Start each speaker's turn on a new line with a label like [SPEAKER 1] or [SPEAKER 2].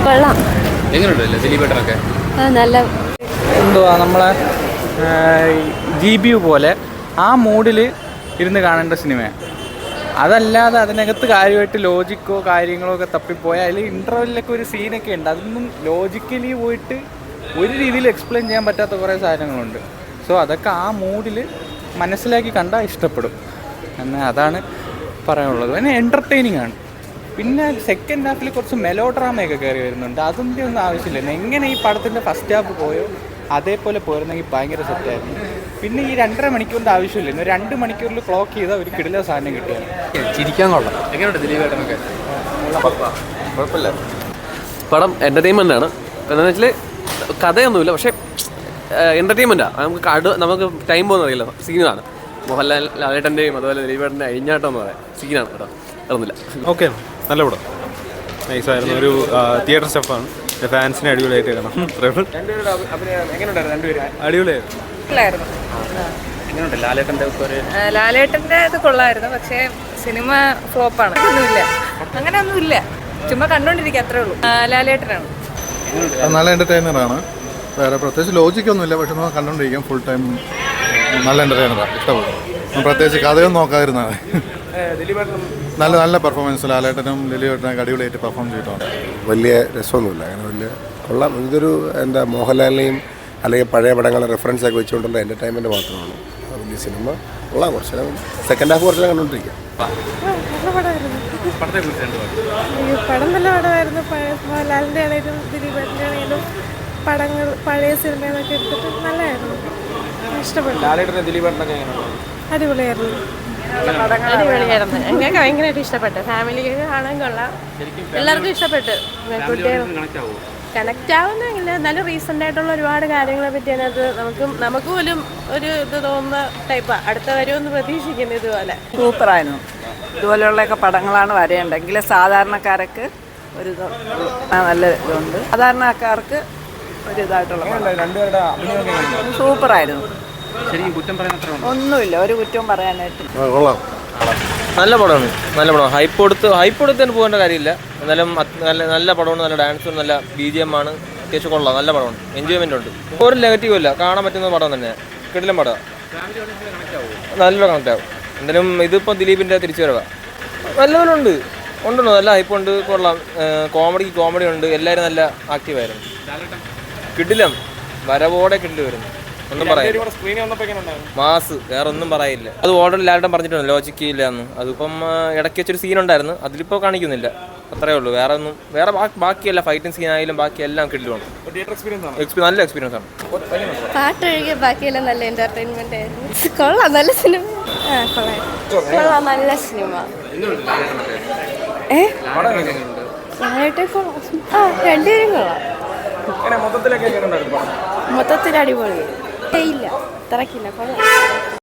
[SPEAKER 1] കൊള്ളാം.
[SPEAKER 2] എങ്ങനെയുണ്ടല്ലേ ദിലീപേട്ടനൊക്കെ?
[SPEAKER 1] നല്ല
[SPEAKER 3] എന്തുവാ നമ്മളെ GBU പോലെ ആ മൂഡിൽ ഇരുന്ന് കാണേണ്ട സിനിമയാണ്. അതല്ലാതെ അതിനകത്ത് കാര്യമായിട്ട് ലോജിക്കോ കാര്യങ്ങളോ ഒക്കെ തപ്പിപ്പോയാൽ അതിൽ ഇൻ്റർവെല്ലിലൊക്കെ ഒരു സീനൊക്കെ ഉണ്ട്. അതൊന്നും ലോജിക്കലി പോയിട്ട് ഒരു രീതിയിൽ എക്സ്പ്ലെയിൻ ചെയ്യാൻ പറ്റാത്ത കുറേ സാധനങ്ങളുണ്ട്. സോ അതൊക്കെ ആ മൂഡിൽ മനസ്സിലാക്കി കണ്ടാൽ ഇഷ്ടപ്പെടും എന്നാൽ അതാണ് പറയാനുള്ളത്. പിന്നെ എൻ്റർടൈനിങ് ആണ്. പിന്നെ സെക്കൻഡ് ഹാഫിൽ കുറച്ച് മെലോ ഡ്രാമയൊക്കെ കയറി വരുന്നുണ്ട്. അതിൻ്റെ ഒന്നും ആവശ്യമില്ല. എങ്ങനെ ഈ പടത്തിൻ്റെ ഫസ്റ്റ് ഹാഫ് പോയോ അതേപോലെ പോയിരുന്നെങ്കിൽ ഭയങ്കര സെറ്റായിരുന്നു. പിന്നെ ഈ 2.5 മണിക്കൂറിൻ്റെ ആവശ്യമില്ല. ഇന്ന് 2 മണിക്കൂറിൽ ക്ലോക്ക് ചെയ്താൽ ഒരു കിടില സാധനം കിട്ടിയാണ്.
[SPEAKER 2] ചിരിക്കാൻ കൊള്ളാം. എങ്ങനെയുണ്ട് ദിലീപേട്ടനൊക്കെ?
[SPEAKER 4] കുഴപ്പമില്ല. പടം എൻ്റർടൈൻമെൻ്റ് ആണ്. എന്താണെന്ന് വെച്ചാൽ കഥയൊന്നുമില്ല, പക്ഷേ എൻ്റർടൈൻമെൻറ്റാണ്. നമുക്ക് ടൈം പോകുന്ന അറിയില്ല. സീനാണ്. മോഹൻലാൽ ലാലേട്ടൻ്റെയും അതുപോലെ ദിലീപേട്ടൻ്റെ അഴിഞ്ഞാട്ടം എന്ന് പറയാം സീനാണ് കേട്ടോ. ഇറന്നില്ല.
[SPEAKER 5] ഓക്കെ, നല്ല പടം, നൈസായിരുന്നു. ഒരു തിയേറ്റർ സ്റ്റഫാണ്. ഫാൻസിനെ അടിപൊളിയായിട്ട് കാണാം.
[SPEAKER 6] ലാലേട്ടൻ്റെ ഇത് കൊള്ളായിരുന്നു. പക്ഷേ സിനിമ ഫ്ലോപ്പാണ്. അങ്ങനെ ഒന്നുമില്ല, ചുമ്മാ കണ്ടോണ്ടിരിക്കുക, അത്രേ ഉള്ളൂ. ലാലേട്ടനാണ്
[SPEAKER 7] നല്ല എൻ്റർടൈനറാണ്. വേറെ പ്രത്യേകിച്ച് ലോജിക്കൊന്നുമില്ല, പക്ഷെ നമുക്ക് കണ്ടോണ്ടിരിക്കാം ഫുൾ ടൈം. നല്ല എൻ്റർടൈനറാണ്, ഇഷ്ടപ്പെടും. പ്രത്യേകിച്ച് കഥയൊന്നും നോക്കാതിരുന്നാണ്. നല്ല നല്ല പെർഫോമൻസ് ലാലേട്ടനും ദിലീപേട്ടനൊക്കെ അടിപൊളിയായിട്ട് പെർഫോം ചെയ്തിട്ടുണ്ട്.
[SPEAKER 8] വലിയ രസമൊന്നുമില്ല, അങ്ങനെ വലിയ കൊള്ളാം. ഇതൊരു മോഹൻലാലിനെയും അല്ലെങ്കിൽ പഴയ പടങ്ങളെ റെഫറൻസൊക്കെ വെച്ചുകൊണ്ടുള്ള എൻ്റർടൈൻമെൻറ്റ് മാത്രമാണ്. വലിയ സിനിമ കൊള്ളാം. കുറച്ച് സെക്കൻഡ് ഹാഫ് കുറച്ച് കണ്ടുകൊണ്ടിരിക്കുക.
[SPEAKER 6] പടം നല്ല പടമായിരുന്നു. മോഹൻലാലിൻ്റെ ആണെങ്കിലും ദിലീപേട്ടൻ്റെ ആണെങ്കിലും പടങ്ങൾ പഴയ സിനിമകളൊക്കെ എടുത്തിട്ട് നല്ലതായിരുന്നു. ഇഷ്ടപ്പെട്ടു. അടിപൊളിയായിരുന്നു.
[SPEAKER 1] അടിപൊളിയായിരുന്നു. ഞങ്ങൾക്ക് ഭയങ്കരമായിട്ട് ഇഷ്ടപ്പെട്ടു. ഫാമിലിക്ക് കാണാൻ കൊള്ളാം. എല്ലാവർക്കും ഇഷ്ടപ്പെട്ടു. കണക്റ്റ് ആവുന്നില്ല, എന്നാലും റീസെൻ്റ് ആയിട്ടുള്ള ഒരുപാട് കാര്യങ്ങളെ പറ്റി അതിനകത്ത് നമുക്ക് പോലും ഒരു ഇത് തോന്നുന്ന ടൈപ്പാണ്. അടുത്ത വരുമെന്ന് പ്രതീക്ഷിക്കുന്നു. ഇതുപോലെ
[SPEAKER 6] സൂപ്പറായിരുന്നു. ഇതുപോലെയുള്ളൊക്കെ പടങ്ങളാണ് വരേണ്ടെങ്കിൽ സാധാരണക്കാർക്ക് ഒരു നല്ല ഇതുണ്ട്. സാധാരണക്കാർക്ക് ഒരു ഇതായിട്ടുള്ള സൂപ്പറായിരുന്നു. ഒന്നുമില്ല, ഒരു കുറ്റവും പറയാനായിട്ട്.
[SPEAKER 7] കൊള്ളാം.
[SPEAKER 3] നല്ല പടമാണ്. നല്ല പടമാണ്. ഹൈപ്പ് കൊടുത്ത് തന്നെ പോകേണ്ട കാര്യമില്ല. എന്നാലും നല്ല പടമാണ്. നല്ല ഡാൻസും നല്ല BGM ആണ്. അത്യാവശ്യം കൊള്ളാം. നല്ല പടമാണ്. എൻജോയ്മെൻ്റ് ഉണ്ട്. ഒരു നെഗറ്റീവ് ഇല്ല. കാണാൻ പറ്റുന്ന പടം തന്നെ. കിടിലം പടം. നല്ല കണക്റ്റ് ആവും. എന്തായാലും ഇതിപ്പോൾ ദിലീപിൻ്റെ തിരിച്ചുവരവാണ്. നല്ലപോലെ ഉണ്ടോ. നല്ല ഹൈപ്പ് ഉണ്ട്. കൊള്ളാം. കോമഡി ഉണ്ട്. എല്ലാവരും നല്ല ആക്റ്റീവായിരുന്നു. കിടിലം വരവോടെ കിടില് വരുന്നു. ഒന്നും പറയാം. മാസ്, വേറെ ഒന്നും പറയില്ല. അത് ഓൾറെഡി ലാലേട്ടൻ പറഞ്ഞിട്ടുണ്ട് ലോജിക്ക് ഇല്ല എന്ന്. അതിപ്പം ഇടയ്ക്ക് വെച്ചൊരു സീനുണ്ടായിരുന്നു, അതിലിപ്പോൾ കാണിക്കുന്നില്ല. അത്രേ ഉള്ളൂ. വേറെ ബാക്കിയല്ല. ഫൈറ്റിംഗ് സീനായാലും ബാക്കി എല്ലാം കിടിലുമാണ്. നല്ല എക്സ്പീരിയൻസ് ആണ്.
[SPEAKER 1] പാട്ടൊഴികെ ബാക്കിയെല്ലാം നല്ല എന്റർടൈൻമെന്റ് ആയിരുന്നു. കൊള്ളാം. നല്ല സിനിമ. കൊള്ളാം. നല്ല സിനിമ. ലാലേട്ടൻ കൊള്ളാം. രണ്ടുപേരും കൊള്ളാം. മൊത്തത്തിൽ അടിപൊളി. ഇല്ല, ഇത്രക്കില്ല. കൊള്ളാം.